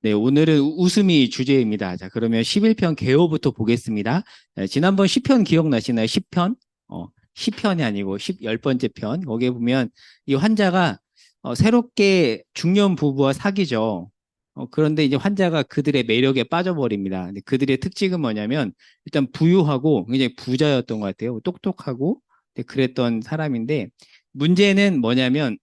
네, 오늘은 웃음이 주제입니다. 자, 그러면 11편 개요부터 보겠습니다. 지난번 10편 기억나시나요? 10편? 10편이 아니고 10번째 편. 거기에 보면 이 환자가 새롭게 중년 부부와 사귀죠. 그런데 이제 환자가 그들의 매력에 빠져버립니다. 근데 그들의 특징은 뭐냐면 일단 부유하고 굉장히 부자였던 것 같아요. 똑똑하고 그랬던 사람인데 문제는 뭐냐면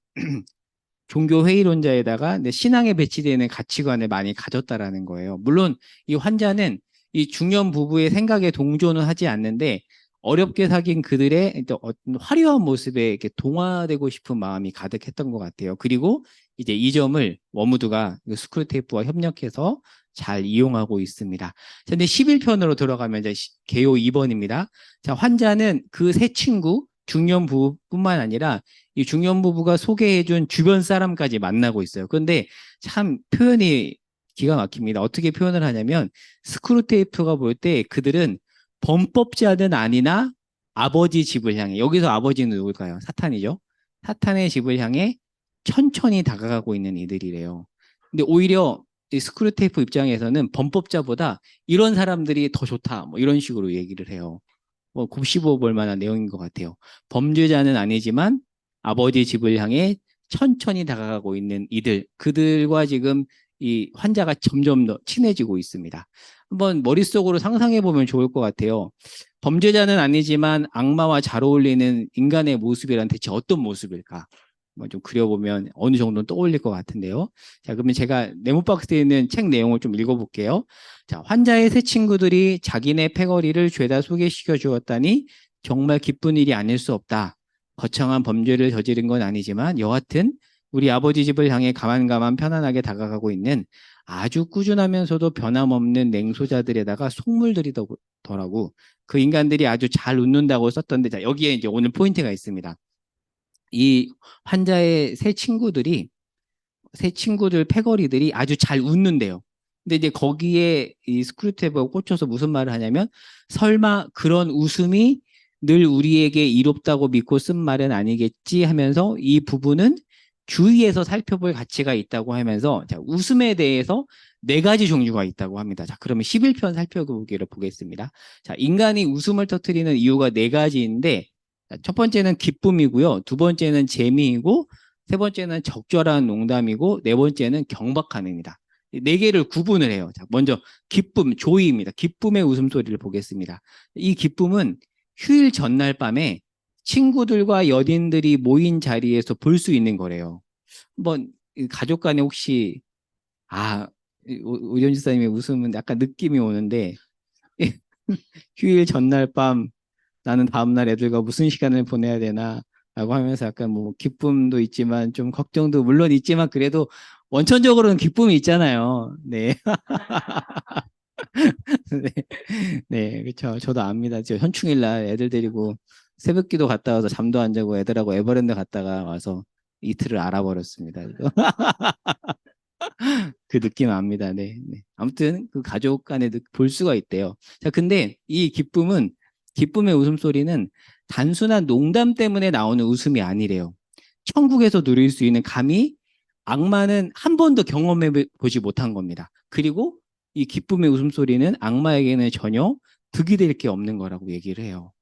종교 회의론자에다가 근데 신앙에 배치되는 가치관을 많이 가졌다라는 거예요. 물론 이 환자는 이 중년 부부의 생각에 동조는 하지 않는데 어렵게 사귄 그들의 어떤 화려한 모습에 이렇게 동화되고 싶은 마음이 가득했던 것 같아요. 그리고 이제 이 점을 워무드가 스크류테이프와 협력해서 잘 이용하고 있습니다. 자, 근데 11편으로 들어가면 이제 개요 2번입니다. 자, 환자는 그 세 친구 중년 부부뿐만 아니라 이 중년 부부가 소개해준 주변 사람까지 만나고 있어요. 그런데 참 표현이 기가 막힙니다. 어떻게 표현을 하냐면 스크루테이프가 볼 때 그들은 범법자는 아니나 아버지 집을 향해 여기서 아버지는 누굴까요? 사탄이죠. 사탄의 집을 향해 천천히 다가가고 있는 이들이래요. 근데 오히려 이 스크루테이프 입장에서는 범법자보다 이런 사람들이 더 좋다. 뭐 이런 식으로 얘기를 해요. 뭐 곱씹어 볼 만한 내용인 것 같아요. 범죄자는 아니지만 아버지 집을 향해 천천히 다가가고 있는 이들, 그들과 지금 이 환자가 점점 더 친해지고 있습니다. 한번 머릿속으로 상상해 보면 좋을 것 같아요. 범죄자는 아니지만 악마와 잘 어울리는 인간의 모습이란 대체 어떤 모습일까? 좀 그려보면 어느 정도는 떠올릴 것 같은데요. 자, 그러면 제가 네모박스에 있는 책 내용을 좀 읽어볼게요. 자, 환자의 세 친구들이 자기네 패거리를 죄다 소개시켜 주었다니 정말 기쁜 일이 아닐 수 없다. 거창한 범죄를 저지른 건 아니지만 여하튼 우리 아버지 집을 향해 가만가만 편안하게 다가가고 있는 아주 꾸준하면서도 변함없는 냉소자들에다가 속물들이더라고. 그 인간들이 아주 잘 웃는다고 썼던데, 자, 여기에 이제 오늘 포인트가 있습니다. 이 환자의 세 친구들 패거리들이 아주 잘 웃는데요. 근데 이제 거기에 이 스크루테이프가 꽂혀서 무슨 말을 하냐면 설마 그런 웃음이 늘 우리에게 이롭다고 믿고 쓴 말은 아니겠지 하면서 이 부분은 주위에서 살펴볼 가치가 있다고 하면서 자, 웃음에 대해서 네 가지 종류가 있다고 합니다. 자, 그러면 11편 살펴보기를 보겠습니다. 자, 인간이 웃음을 터뜨리는 이유가 네 가지인데 첫 번째는 기쁨이고요. 두 번째는 재미이고 세 번째는 적절한 농담이고 네 번째는 경박함입니다. 네 개를 구분을 해요. 자, 먼저 기쁨, 조이입니다. 기쁨의 웃음소리를 보겠습니다. 이 기쁨은 휴일 전날 밤에 친구들과 연인들이 모인 자리에서 볼 수 있는 거래요. 한번 가족 간에 혹시 오전 지사님의 웃음은 약간 느낌이 오는데 휴일 전날 밤 나는 다음날 애들과 무슨 시간을 보내야 되나 라고 하면서 약간 뭐 기쁨도 있지만 좀 걱정도 물론 있지만 그래도 원천적으로는 기쁨이 있잖아요. 네. 네. 네. 그렇죠. 저도 압니다. 저 현충일 날 애들 데리고 새벽기도 갔다 와서 잠도 안 자고 애들하고 에버랜드 갔다가 와서 이틀을 알아버렸습니다. 그 느낌 압니다. 네. 네. 아무튼 그 가족 간에 볼 수가 있대요. 자, 근데 이 기쁨의 웃음소리는 단순한 농담 때문에 나오는 웃음이 아니래요. 천국에서 누릴 수 있는 감히 악마는 한 번도 경험해 보지 못한 겁니다. 그리고 이 기쁨의 웃음소리는 악마에게는 전혀 득이 될 게 없는 거라고 얘기를 해요.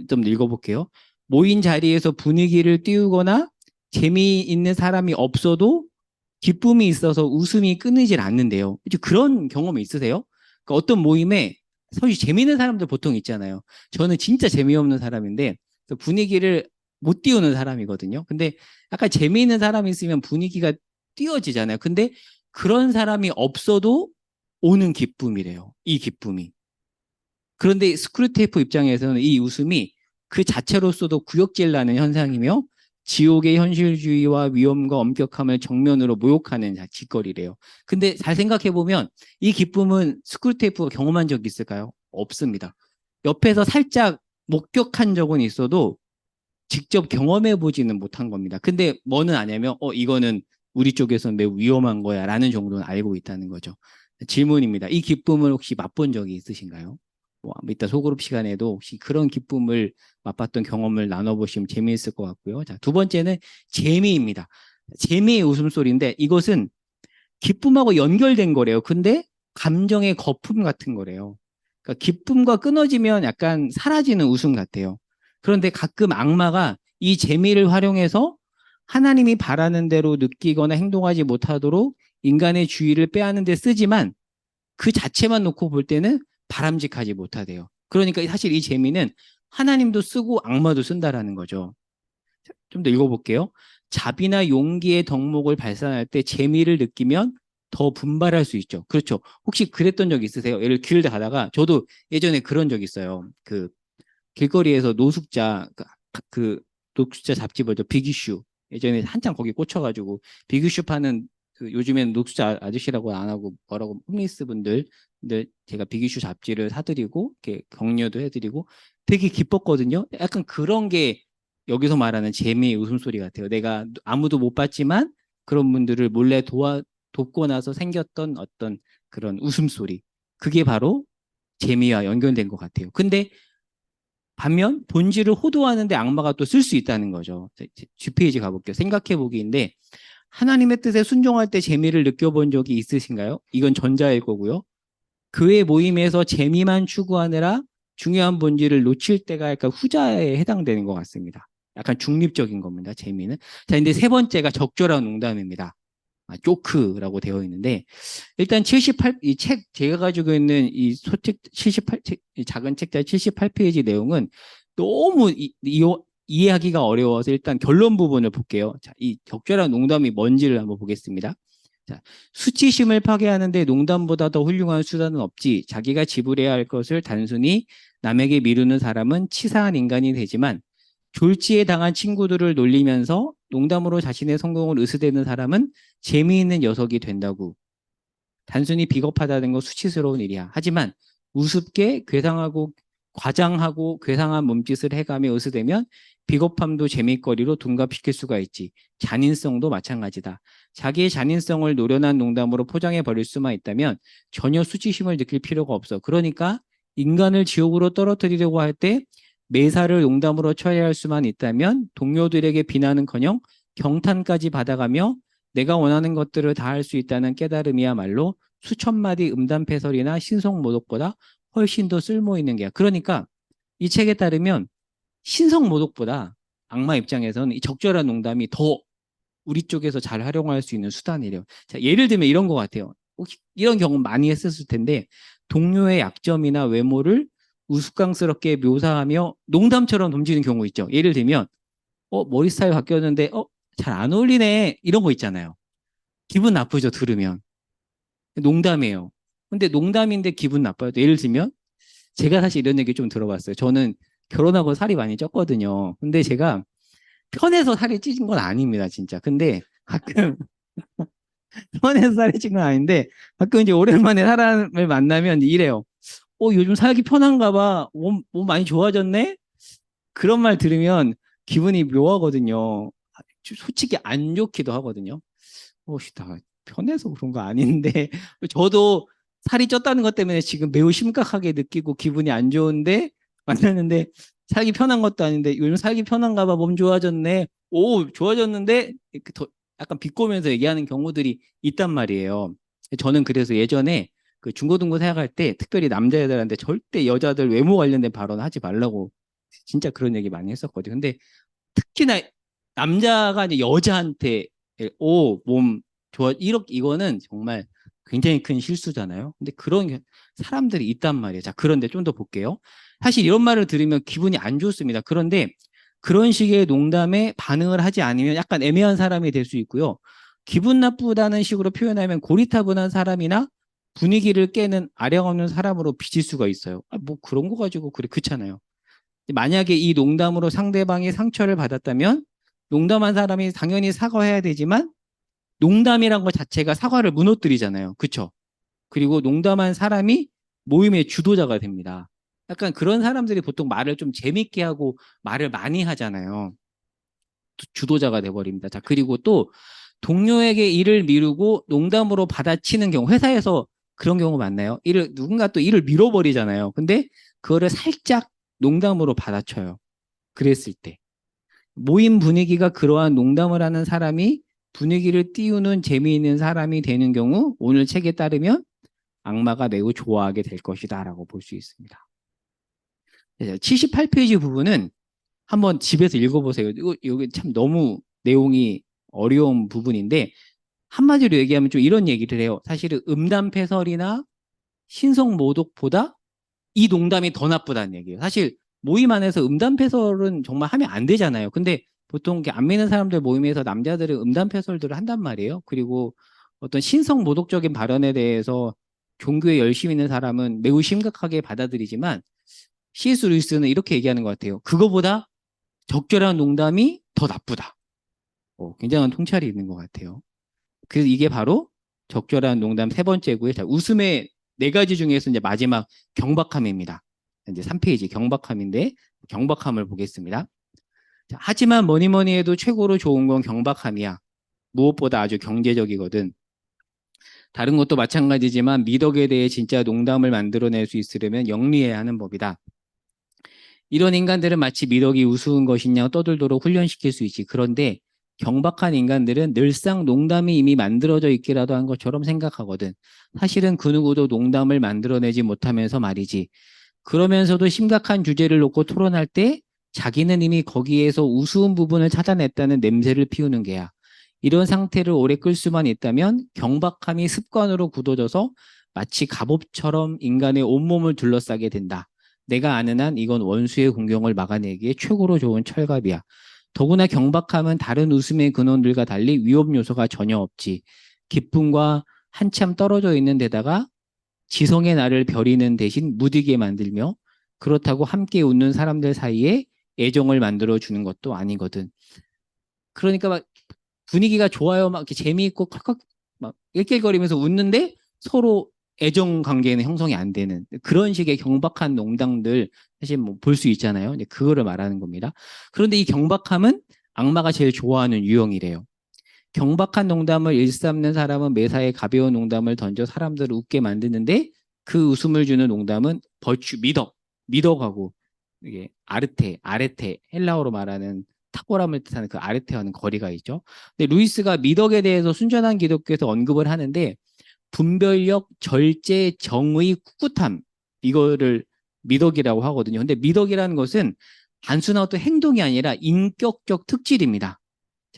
좀 읽어볼게요. 모인 자리에서 분위기를 띄우거나 재미있는 사람이 없어도 기쁨이 있어서 웃음이 끊이질 않는데요. 그런 경험이 있으세요? 그러니까 어떤 모임에 사실 재미있는 사람들 보통 있잖아요. 저는 진짜 재미없는 사람인데 분위기를 못 띄우는 사람이거든요. 근데 약간 재미있는 사람이 있으면 분위기가 띄워지잖아요. 근데 그런 사람이 없어도 오는 기쁨이래요. 이 기쁨이. 그런데 스크류테이프 입장에서는 이 웃음이 그 자체로서도 구역질 나는 현상이며 지옥의 현실주의와 위험과 엄격함을 정면으로 모욕하는 짓거리래요. 근데 잘 생각해보면 이 기쁨은 스크류테이프가 경험한 적 있을까요? 없습니다. 옆에서 살짝 목격한 적은 있어도 직접 경험해보지는 못한 겁니다. 근데 뭐는 아냐면 이거는 우리 쪽에서는 매우 위험한 거야 라는 정도는 알고 있다는 거죠. 질문입니다. 이 기쁨을 혹시 맛본 적이 있으신가요? 뭐 이따 소그룹 시간에도 혹시 그런 기쁨을 맛봤던 경험을 나눠보시면 재미있을 것 같고요. 자, 두 번째는 재미입니다. 재미의 웃음소리인데 이것은 기쁨하고 연결된 거래요. 근데 감정의 거품 같은 거래요. 그러니까 기쁨과 끊어지면 약간 사라지는 웃음 같아요. 그런데 가끔 악마가 이 재미를 활용해서 하나님이 바라는 대로 느끼거나 행동하지 못하도록 인간의 주의를 빼앗는 데 쓰지만 그 자체만 놓고 볼 때는 바람직하지 못하대요. 그러니까 사실 이 재미는 하나님도 쓰고 악마도 쓴다라는 거죠. 좀 더 읽어볼게요. 자비나 용기의 덕목을 발산할 때 재미를 느끼면 더 분발할 수 있죠. 그렇죠. 혹시 그랬던 적 있으세요? 예를 길을 가다가 저도 예전에 그런 적 있어요. 그 길거리에서 노숙자 그 노숙자 잡지 뭐죠? 빅이슈. 예전에 한창 거기 꽂혀가지고 빅이슈 파는 그 요즘엔 노숙자 아저씨라고 안 하고 뭐라고 홈리스 분들 제가 빅이슈 잡지를 사드리고 이렇게 격려도 해드리고 되게 기뻤거든요. 약간 그런 게 여기서 말하는 재미의 웃음소리 같아요. 내가 아무도 못 봤지만 그런 분들을 몰래 돕고 나서 생겼던 어떤 그런 웃음소리. 그게 바로 재미와 연결된 것 같아요. 근데 반면 본질을 호도하는데 악마가 또 쓸 수 있다는 거죠. G페이지 가볼게요. 생각해보기인데 하나님의 뜻에 순종할 때 재미를 느껴본 적이 있으신가요? 이건 전자일 거고요. 교회 모임에서 재미만 추구하느라 중요한 본질을 놓칠 때가 약간 후자에 해당되는 것 같습니다. 약간 중립적인 겁니다. 재미는. 자, 근데 세 번째가 적절한 농담입니다. 조크라고 되어 있는데 일단 78, 이 책, 제가 가지고 있는 이 소책 78, 이 작은 책자 78페이지 내용은 너무 이해하기가 어려워서 일단 결론 부분을 볼게요. 자, 이 적절한 농담이 뭔지를 한번 보겠습니다. 자, 수치심을 파괴하는데 농담보다 더 훌륭한 수단은 없지. 자기가 지불해야 할 것을 단순히 남에게 미루는 사람은 치사한 인간이 되지만 졸지에 당한 친구들을 놀리면서 농담으로 자신의 성공을 으스대는 사람은 재미있는 녀석이 된다고. 단순히 비겁하다는 건 수치스러운 일이야. 하지만 우습게 괴상하고 과장하고 괴상한 몸짓을 해가며 으스대면 비겁함도 재미거리로 둔갑시킬 수가 있지. 잔인성도 마찬가지다. 자기의 잔인성을 노련한 농담으로 포장해 버릴 수만 있다면 전혀 수치심을 느낄 필요가 없어. 그러니까 인간을 지옥으로 떨어뜨리려고 할 때 매사를 농담으로 처리할 수만 있다면 동료들에게 비난은커녕 경탄까지 받아가며 내가 원하는 것들을 다 할 수 있다는 깨달음이야말로 수천 마디 음담패설이나 신성모독보다 훨씬 더 쓸모있는 게야. 그러니까 이 책에 따르면 신성모독보다 악마 입장에서는 이 적절한 농담이 더 우리 쪽에서 잘 활용할 수 있는 수단이래요. 자, 예를 들면 이런 것 같아요. 혹시 이런 경험 많이 했었을 텐데 동료의 약점이나 외모를 우스꽝스럽게 묘사하며 농담처럼 던지는 경우 있죠. 예를 들면 머리 스타일 바뀌었는데 잘 안 어울리네 이런 거 있잖아요. 기분 나쁘죠, 들으면. 농담이에요. 근데 농담인데 기분 나빠요. 예를 들면 제가 사실 이런 얘기 좀 들어봤어요. 저는 결혼하고 살이 많이 쪘거든요. 근데 제가 편해서 살이 찌진 건 아닙니다, 진짜. 근데 가끔 편해서 살이 찐 건 아닌데 가끔 이제 오랜만에 사람을 만나면 이래요. 요즘 살기 편한가 봐. 몸 많이 좋아졌네? 그런 말 들으면 기분이 묘하거든요. 솔직히 안 좋기도 하거든요. 나 편해서 그런 거 아닌데 저도 살이 쪘다는 것 때문에 지금 매우 심각하게 느끼고 기분이 안 좋은데 만났는데 살기 편한 것도 아닌데 요즘 살기 편한가 봐. 몸 좋아졌네. 오, 좋아졌는데 이렇게 더 약간 비꼬면서 얘기하는 경우들이 있단 말이에요. 저는 그래서 예전에 그 중고등부 생각할 때 특별히 남자애들한테 절대 여자들 외모 관련된 발언 하지 말라고 진짜 그런 얘기 많이 했었거든요. 근데 특히나 남자가 이제 여자한테 몸 좋아 이거는 정말 굉장히 큰 실수잖아요. 근데 그런 사람들이 있단 말이에요. 자, 그런데 좀 더 볼게요. 사실 이런 말을 들으면 기분이 안 좋습니다. 그런데 그런 식의 농담에 반응을 하지 않으면 약간 애매한 사람이 될 수 있고요. 기분 나쁘다는 식으로 표현하면 고리타분한 사람이나 분위기를 깨는 아령 없는 사람으로 비칠 수가 있어요. 뭐 그런 거 가지고 그래 그렇잖아요. 만약에 이 농담으로 상대방이 상처를 받았다면 농담한 사람이 당연히 사과해야 되지만 농담이란 것 자체가 사과를 무너뜨리잖아요. 그렇죠? 그리고 농담한 사람이 모임의 주도자가 됩니다. 약간 그런 사람들이 보통 말을 좀 재밌게 하고 말을 많이 하잖아요. 주도자가 돼버립니다. 자, 그리고 또 동료에게 일을 미루고 농담으로 받아치는 경우, 회사에서 그런 경우 많나요? 누군가 또 일을 밀어버리잖아요. 근데 그거를 살짝 농담으로 받아쳐요. 그랬을 때. 모임 분위기가 그러한 농담을 하는 사람이 분위기를 띄우는 재미있는 사람이 되는 경우 오늘 책에 따르면 악마가 매우 좋아하게 될 것이다 라고 볼 수 있습니다. 78페이지 부분은 한번 집에서 읽어보세요. 이거 참 너무 내용이 어려운 부분인데 한마디로 얘기하면 좀 이런 얘기를 해요. 사실은 음담패설이나 신성모독보다 이 농담이 더 나쁘다는 얘기예요. 사실 모임 안에서 음담패설은 정말 하면 안 되잖아요. 근데 보통 안 믿는 사람들 모임에서 남자들은 음담패설들을 한단 말이에요. 그리고 어떤 신성모독적인 발언에 대해서 종교에 열심히 있는 사람은 매우 심각하게 받아들이지만 C.S. 루이스는 이렇게 얘기하는 것 같아요. 그거보다 적절한 농담이 더 나쁘다. 굉장한 통찰이 있는 것 같아요. 그래서 이게 바로 적절한 농담 세 번째고요. 자, 웃음의 네 가지 중에서 이제 마지막 경박함입니다. 이제 3페이지 경박함인데 경박함을 보겠습니다. 자, 하지만 뭐니 뭐니 해도 최고로 좋은 건 경박함이야. 무엇보다 아주 경제적이거든. 다른 것도 마찬가지지만 미덕에 대해 진짜 농담을 만들어낼 수 있으려면 영리해야 하는 법이다. 이런 인간들은 마치 미덕이 우스운 것이냐 떠들도록 훈련시킬 수 있지. 그런데 경박한 인간들은 늘상 농담이 이미 만들어져 있기라도 한 것처럼 생각하거든. 사실은 그 누구도 농담을 만들어내지 못하면서 말이지. 그러면서도 심각한 주제를 놓고 토론할 때 자기는 이미 거기에서 우스운 부분을 찾아냈다는 냄새를 피우는 게야. 이런 상태를 오래 끌 수만 있다면 경박함이 습관으로 굳어져서 마치 갑옷처럼 인간의 온몸을 둘러싸게 된다. 내가 아는 한 이건 원수의 공격을 막아내기에 최고로 좋은 철갑이야. 더구나 경박함은 다른 웃음의 근원들과 달리 위험 요소가 전혀 없지. 기쁨과 한참 떨어져 있는 데다가 지성의 나를 벼리는 대신 무디게 만들며 그렇다고 함께 웃는 사람들 사이에 애정을 만들어 주는 것도 아니거든. 그러니까 막 분위기가 좋아요. 막 이렇게 재미있고 컥컥 막 낄낄거리면서 웃는데 서로 애정 관계는 형성이 안 되는 그런 식의 경박한 농담들 사실 뭐 볼 수 있잖아요. 이제 그거를 말하는 겁니다. 그런데 이 경박함은 악마가 제일 좋아하는 유형이래요. 경박한 농담을 일삼는 사람은 매사에 가벼운 농담을 던져 사람들을 웃게 만드는데 그 웃음을 주는 농담은 버추, 미덕하고 이게 아레테, 헬라어로 말하는 탁월함을 뜻하는 그 아레테와는 거리가 있죠. 근데 루이스가 미덕에 대해서 순전한 기독교에서 언급을 하는데 분별력, 절제, 정의, 꿋꿋함 이거를 미덕이라고 하거든요. 근데 미덕이라는 것은 단순한 어떤 행동이 아니라 인격적 특질입니다.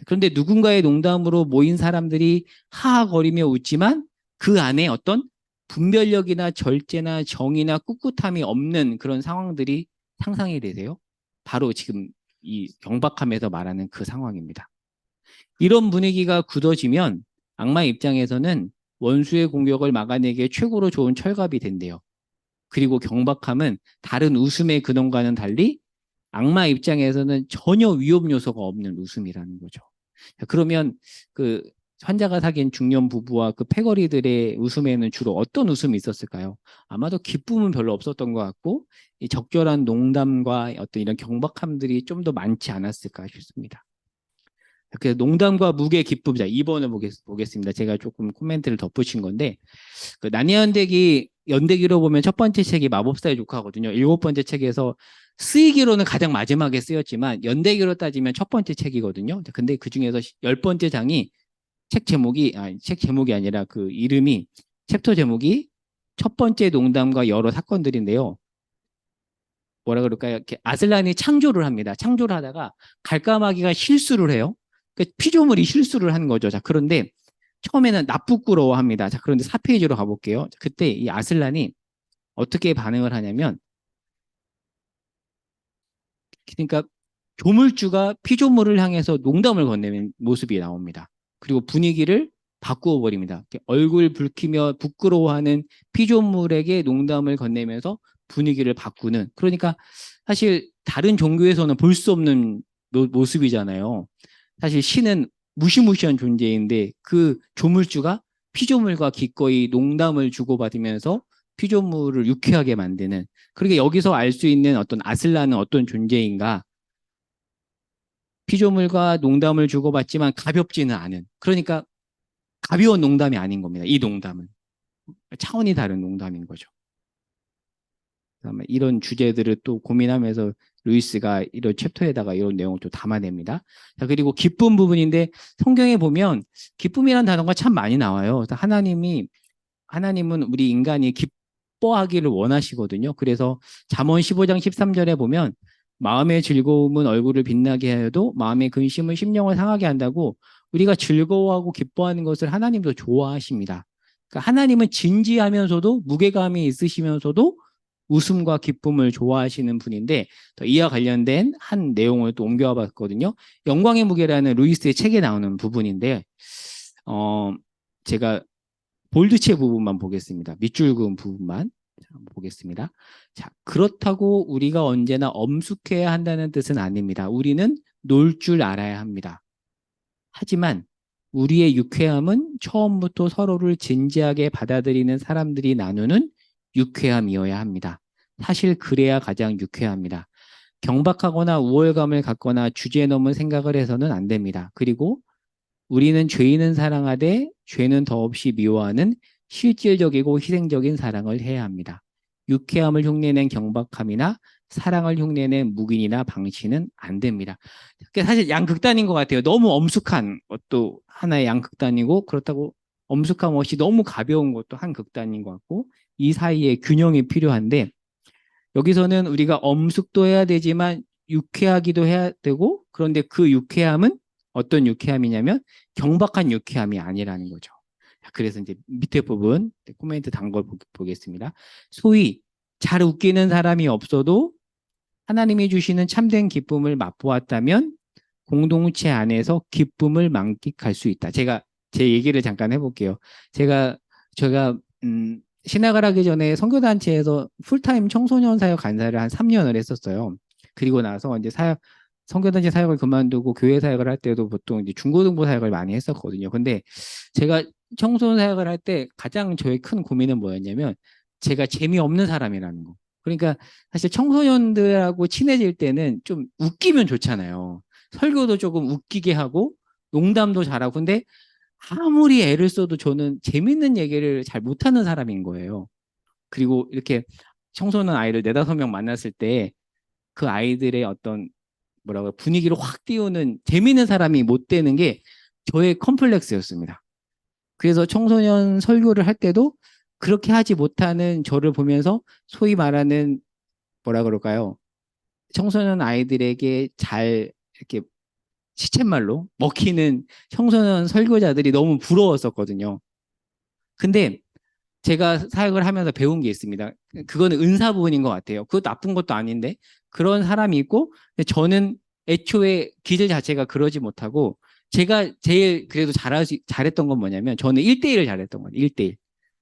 그런데 누군가의 농담으로 모인 사람들이 하하거리며 웃지만 그 안에 어떤 분별력이나 절제나 정의나 꿋꿋함이 없는 그런 상황들이 상상이 되세요? 바로 지금 이 경박함에서 말하는 그 상황입니다. 이런 분위기가 굳어지면 악마 입장에서는 원수의 공격을 막아내기에 최고로 좋은 철갑이 된대요. 그리고 경박함은 다른 웃음의 근원과는 달리 악마 입장에서는 전혀 위험 요소가 없는 웃음이라는 거죠. 그러면 그 환자가 사귄 중년 부부와 그 패거리들의 웃음에는 주로 어떤 웃음이 있었을까요? 아마도 기쁨은 별로 없었던 것 같고 이 적절한 농담과 어떤 이런 경박함들이 좀 더 많지 않았을까 싶습니다. 그래서 농담과 무게 기쁨, 자 2번을 보겠습니다. 제가 조금 코멘트를 덧붙인 건데 그 연대기로 보면 첫 번째 책이 마법사의 조카거든요. 일곱 번째 책에서 쓰이기로는 가장 마지막에 쓰였지만 연대기로 따지면 첫 번째 책이거든요. 근데 그 중에서 열 번째 장이 책 제목이 아니라 그 이름이 챕터 제목이 첫 번째 농담과 여러 사건들인데요. 뭐라 그럴까요? 이렇게 아슬란이 창조를 합니다. 창조를 하다가 갈까마귀가 실수를 해요. 그 피조물이 실수를 한 거죠. 자, 그런데 처음에는 나쁘꾸러워합니다. 자, 그런데 4페이지로 가볼게요. 그때 이 아슬란이 어떻게 반응을 하냐면, 그러니까 조물주가 피조물을 향해서 농담을 건네는 모습이 나옵니다. 그리고 분위기를 바꾸어 버립니다. 얼굴 붉히며 부끄러워하는 피조물에게 농담을 건네면서 분위기를 바꾸는. 그러니까 사실 다른 종교에서는 볼 수 없는 모습이잖아요. 사실 신은 무시무시한 존재인데 그 조물주가 피조물과 기꺼이 농담을 주고받으면서 피조물을 유쾌하게 만드는. 그러니까 여기서 알 수 있는 어떤 아슬라는 어떤 존재인가? 피조물과 농담을 주고받지만 가볍지는 않은. 그러니까 가벼운 농담이 아닌 겁니다. 이 농담은. 차원이 다른 농담인 거죠. 그다음에 이런 주제들을 또 고민하면서 루이스가 이런 챕터에다가 이런 내용을 또 담아냅니다. 자, 그리고 기쁨 부분인데 성경에 보면 기쁨이라는 단어가 참 많이 나와요. 그래서 하나님은 우리 인간이 기뻐하기를 원하시거든요. 그래서 잠언 15장 13절에 보면 마음의 즐거움은 얼굴을 빛나게 하여도 마음의 근심은 심령을 상하게 한다고 우리가 즐거워하고 기뻐하는 것을 하나님도 좋아하십니다. 그러니까 하나님은 진지하면서도 무게감이 있으시면서도 웃음과 기쁨을 좋아하시는 분인데 이와 관련된 한 내용을 또 옮겨와 봤거든요. 영광의 무게라는 루이스의 책에 나오는 부분인데 제가 볼드체 부분만 보겠습니다. 밑줄 그은 부분만 보겠습니다. 자, 그렇다고 우리가 언제나 엄숙해야 한다는 뜻은 아닙니다. 우리는 놀 줄 알아야 합니다. 하지만 우리의 유쾌함은 처음부터 서로를 진지하게 받아들이는 사람들이 나누는 유쾌함이어야 합니다. 사실 그래야 가장 유쾌합니다. 경박하거나 우월감을 갖거나 주제 넘은 생각을 해서는 안 됩니다. 그리고 우리는 죄인은 사랑하되 죄는 더없이 미워하는 실질적이고 희생적인 사랑을 해야 합니다. 유쾌함을 흉내낸 경박함이나 사랑을 흉내낸 묵인이나 방치는 안 됩니다. 사실 양극단인 것 같아요. 너무 엄숙한 것도 하나의 양극단이고 그렇다고 엄숙함 없이 너무 가벼운 것도 한 극단인 것 같고 이 사이에 균형이 필요한데 여기서는 우리가 엄숙도 해야 되지만 유쾌하기도 해야 되고 그런데 그 유쾌함은 어떤 유쾌함이냐면 경박한 유쾌함이 아니라는 거죠. 그래서 이제 밑에 부분 코멘트 단 걸 보겠습니다. 소위 잘 웃기는 사람이 없어도 하나님이 주시는 참된 기쁨을 맛보았다면 공동체 안에서 기쁨을 만끽할 수 있다. 제가 제 얘기를 잠깐 해볼게요. 제가 신학을 하기 전에 선교단체에서 풀타임 청소년 사역 간사를 한 3년을 했었어요. 그리고 나서 이제 선교단체 사역을 그만두고 교회 사역을 할 때도 보통 이제 중고등부 사역을 많이 했었거든요. 근데 제가 청소년 사역을 할 때 가장 저의 큰 고민은 뭐였냐면 제가 재미없는 사람이라는 거. 그러니까 사실 청소년들하고 친해질 때는 좀 웃기면 좋잖아요. 설교도 조금 웃기게 하고 농담도 잘하고 근데 아무리 애를 써도 저는 재밌는 얘기를 잘 못하는 사람인 거예요. 그리고 이렇게 청소년 아이를 4~5명 만났을 때 그 아이들의 어떤 뭐라고 분위기를 확 띄우는 재밌는 사람이 못 되는 게 저의 컴플렉스였습니다. 그래서 청소년 설교를 할 때도 그렇게 하지 못하는 저를 보면서 소위 말하는 뭐라 그럴까요? 청소년 아이들에게 잘 이렇게 시쳇말로 먹히는 청소년 설교자들이 너무 부러웠었거든요. 근데 제가 사역을 하면서 배운 게 있습니다. 그거는 은사 부분인 것 같아요. 그것도 나쁜 것도 아닌데 그런 사람이 있고 근데 저는 애초에 기질 자체가 그러지 못하고 제가 제일 그래도 잘했던 건 뭐냐면 저는 1대1을 잘했던 거예요. 1대1.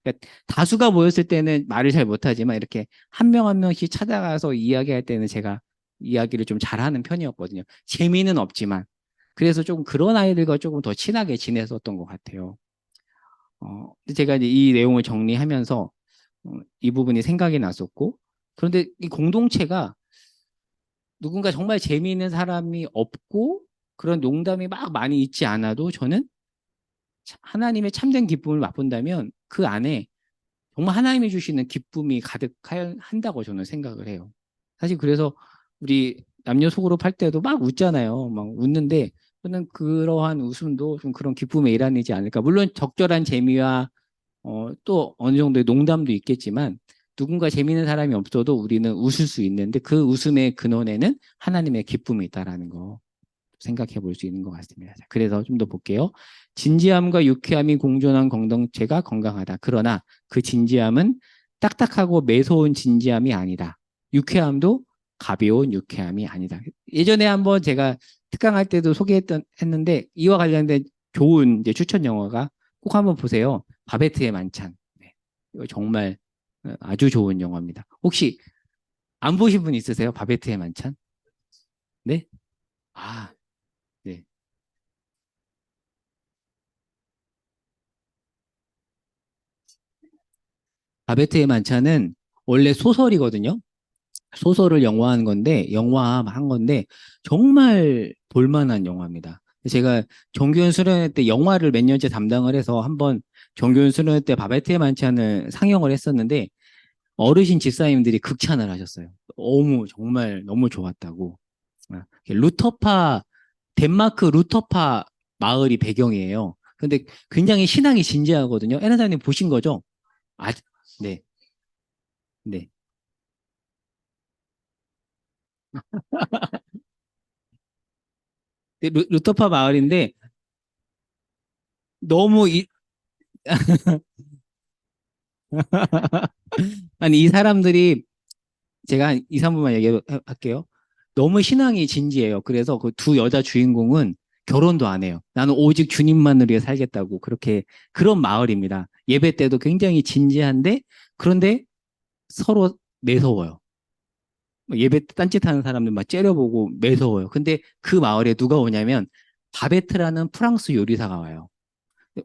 그러니까 다수가 모였을 때는 말을 잘 못하지만 이렇게 한 명 한 명씩 찾아가서 이야기할 때는 제가 이야기를 좀 잘하는 편이었거든요. 재미는 없지만. 그래서 조금 그런 아이들과 조금 더 친하게 지냈었던 것 같아요. 제가 이제 이 내용을 정리하면서 이 부분이 생각이 났었고, 그런데 이 공동체가 누군가 정말 재미있는 사람이 없고 그런 농담이 막 많이 있지 않아도 저는 하나님의 참된 기쁨을 맛본다면 그 안에 정말 하나님이 주시는 기쁨이 가득한다고 저는 생각을 해요. 사실 그래서 우리 남녀 소그룹 할 때도 막 웃잖아요. 막 웃는데 저는 그러한 웃음도 좀 그런 기쁨의 일환이지 않을까. 물론 적절한 재미와 또 어느 정도의 농담도 있겠지만 누군가 재미있는 사람이 없어도 우리는 웃을 수 있는데 그 웃음의 근원에는 하나님의 기쁨이 있다라는 거 생각해 볼 수 있는 것 같습니다. 자, 그래서 좀 더 볼게요. 진지함과 유쾌함이 공존한 공동체가 건강하다. 그러나 그 진지함은 딱딱하고 매서운 진지함이 아니다. 유쾌함도 가벼운 유쾌함이 아니다. 예전에 한번 제가 특강할 때도 했는데 이와 관련된 좋은 이제 추천 영화가 꼭 한번 보세요. 바베트의 만찬. 네. 이거 정말 아주 좋은 영화입니다. 혹시 안 보신 분 있으세요? 바베트의 만찬? 네? 아, 네. 바베트의 만찬은 원래 소설이거든요. 소설을 영화한 건데, 영화한 건데, 정말 볼만한 영화입니다. 제가 정규현 수련회 때 영화를 몇 년째 담당을 해서 한번 정규현 수련회 때 바베트의 만찬을 상영을 했었는데, 어르신 집사님들이 극찬을 하셨어요. 너무 정말 너무 좋았다고. 루터파 덴마크 루터파 마을이 배경이에요. 근데 굉장히 신앙이 진지하거든요. 에나사님 보신 거죠? 아, 네, 네. 루터파 마을인데 너무 아니 이 사람들이 제가 한 2, 3분만 얘기할게요. 너무 신앙이 진지해요. 그래서 그 두 여자 주인공은 결혼도 안 해요. 나는 오직 주님만을 위해 살겠다고 그렇게 그런 마을입니다. 예배 때도 굉장히 진지한데 그런데 서로 매서워요. 예배 때 딴짓하는 사람들 막 째려보고 매서워요. 근데 그 마을에 누가 오냐면 바베트라는 프랑스 요리사가 와요.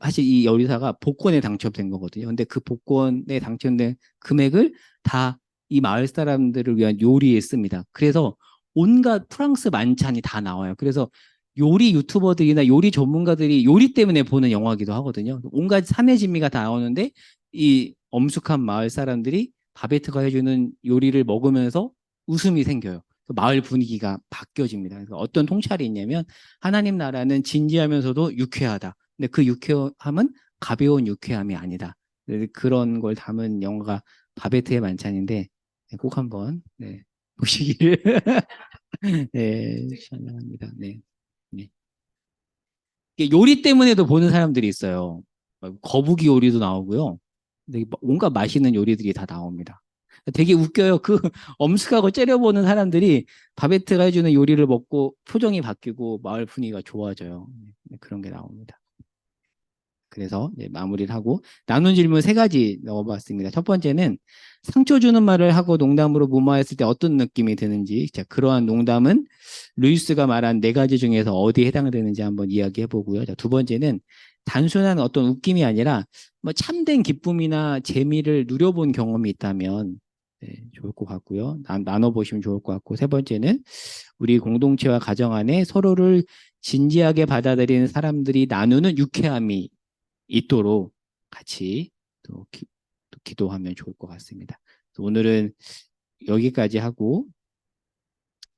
사실 이 요리사가 복권에 당첨된 거거든요. 근데 그 복권에 당첨된 금액을 다 이 마을 사람들을 위한 요리에 씁니다. 그래서 온갖 프랑스 만찬이 다 나와요. 그래서 요리 유튜버들이나 요리 전문가들이 요리 때문에 보는 영화기도 하거든요. 온갖 산의 진미가 다 나오는데 이 엄숙한 마을 사람들이 바베트가 해주는 요리를 먹으면서 웃음이 생겨요. 마을 분위기가 바뀌어집니다. 그래서 어떤 통찰이 있냐면 하나님 나라는 진지하면서도 유쾌하다. 근데 그 유쾌함은 가벼운 유쾌함이 아니다. 네, 그런 걸 담은 영화가 바베트의 만찬인데 네, 꼭 한번 네, 보시기를 네, 찬양합니다. 네, 네. 이게 요리 때문에도 보는 사람들이 있어요. 거북이 요리도 나오고요. 근데 온갖 맛있는 요리들이 다 나옵니다. 되게 웃겨요. 그 엄숙하고 째려보는 사람들이 바베트가 해주는 요리를 먹고 표정이 바뀌고 마을 분위기가 좋아져요. 네, 그런 게 나옵니다. 그래서 이제 마무리를 하고 나눈 질문 세 가지 넣어봤습니다. 첫 번째는 상처 주는 말을 하고 농담으로 무마했을 때 어떤 느낌이 드는지, 자, 그러한 농담은 루이스가 말한 네 가지 중에서 어디에 해당되는지 한번 이야기해 보고요. 자, 두 번째는 단순한 어떤 웃김이 아니라 뭐 참된 기쁨이나 재미를 누려본 경험이 있다면 네, 좋을 것 같고요. 나눠보시면 좋을 것 같고, 세 번째는 우리 공동체와 가정 안에 서로를 진지하게 받아들이는 사람들이 나누는 유쾌함이 있도록 같이 또, 또 기도하면 좋을 것 같습니다. 오늘은 여기까지 하고